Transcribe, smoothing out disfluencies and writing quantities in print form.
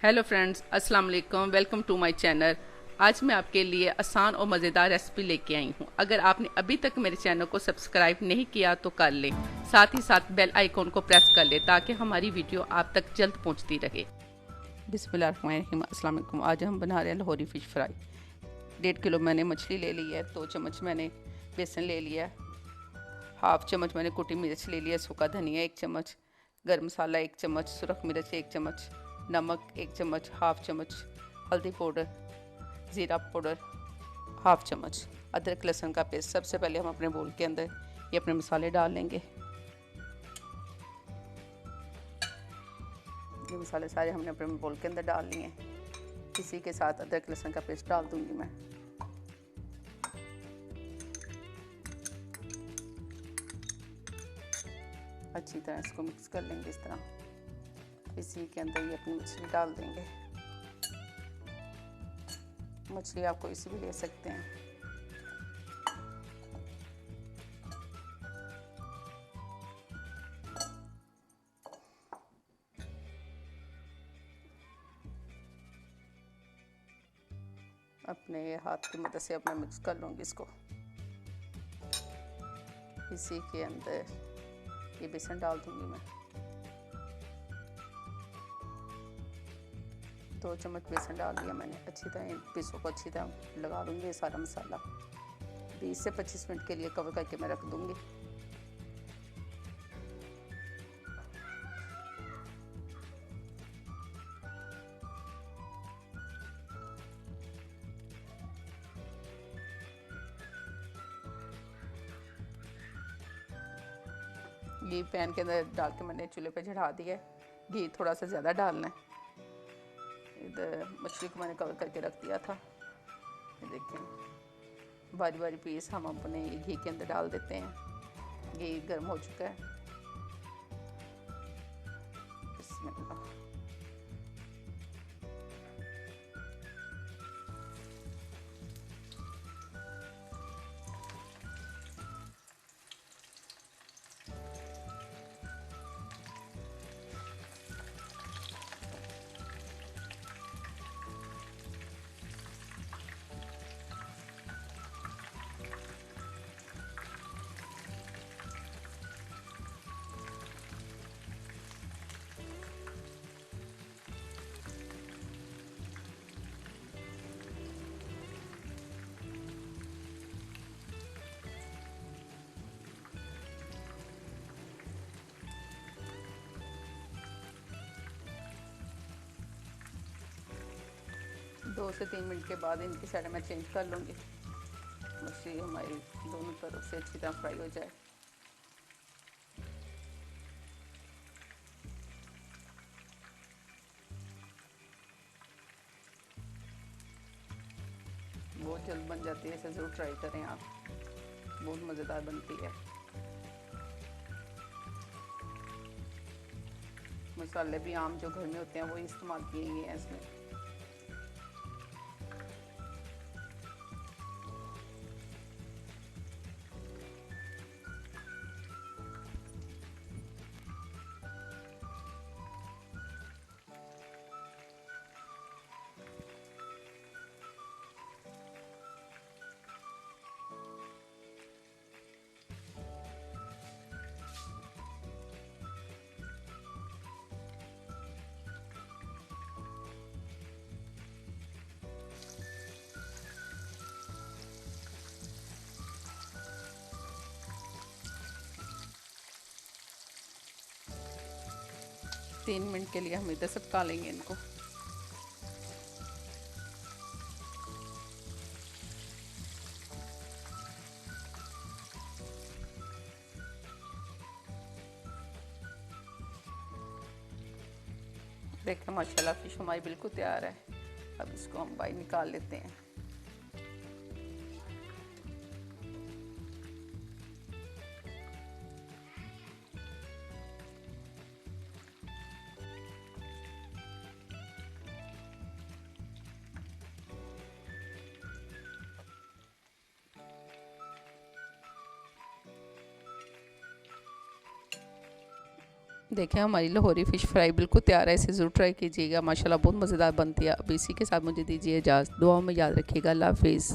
Hello friends, अस्सलाम वालेकुम। Welcome to my channel. आज मैं आपके लिए आसान और मज़ेदार रेसिपी लेके आई हूँ। अगर आपने अभी तक मेरे चैनल को सब्सक्राइब नहीं किया तो कर लें, साथ ही साथ बेल आइकॉन को प्रेस कर लें ताकि हमारी वीडियो आप तक जल्द पहुँचती रहे। बिस्मिल्लाहिर्रहमानिर्रहीम। अस्सलाम वालेकुम। आज हम बना रहे हैं लाहौरी फ़िश फ्राई। 1.5 किलो मैंने मछली ले ली है, 2 चम्मच मैंने बेसन ले लिया है, हाफ चम्मच मैंने कुटी मिर्च ले लिया, सूखा धनिया 1 चम्मच, गर्म मसाला 1 चम्मच, सुरख मिर्च 1 चम्मच, नमक 1 चम्मच, हाफ चम्मच हल्दी पाउडर, ज़ीरा पाउडर हाफ चम्मच, अदरक लहसुन का पेस्ट। सबसे पहले हम अपने बोल के अंदर ये अपने मसाले डाल लेंगे। ये मसाले सारे हमने अपने बोल के अंदर डाल लिए हैं। इसी के साथ अदरक लहसुन का पेस्ट डाल दूंगी मैं। अच्छी तरह इसको मिक्स कर लेंगे इस तरह। इसी के अंदर ये अपनी मछली डाल देंगे। मछली आप कोई सी भी ले सकते हैं। अपने हाथ की मदद से अपना मिक्स कर लूँगी इसको। इसी के अंदर ये बेसन डाल दूँगी मैं। 2 चम्मच बेसन डाल दिया मैंने। अच्छी तरह पीसों को अच्छी तरह लगा दूँगी। ये सारा मसाला 20 से 25 मिनट के लिए कवर करके मैं रख दूँगी। घी पैन के अंदर डाल के मैंने चूल्हे पे चढ़ा दिया है। घी थोड़ा सा ज़्यादा डालना है। इधर मछली को मैंने कवर करके रख दिया था। ये देखें, बारी बारी पीस हम अपने घी के अंदर डाल देते हैं। घी गर्म हो चुका है। बिस्मिल्लाह। 2 से 3 मिनट के बाद इनकी साइड मैं चेंज कर लूँगी। मछली हमारी दोनों तरफ से अच्छी तरह फ्राई हो जाए। बहुत जल्द बन जाती है, इसे ज़रूर ट्राई करें आप। बहुत मज़ेदार बनती है। मसाले भी आम जो घर में होते हैं वही इस्तेमाल किए गए हैं इसमें। तीन मिनट के लिए हम इधर से पका लेंगे इनको। देखें माशाल्लाह फिश हमारी बिल्कुल तैयार है। अब इसको हम बाहर निकाल लेते हैं। देखें हमारी लाहौरी फ़िश फ्राई बिल्कुल तैयार है, इसे ज़रूर ट्राई कीजिएगा। माशाल्लाह बहुत मज़ेदार बनती है। अब इसी के साथ मुझे दीजिए इजाज़त। दुआ में याद रखिएगा। अल्लाह हाफिज़।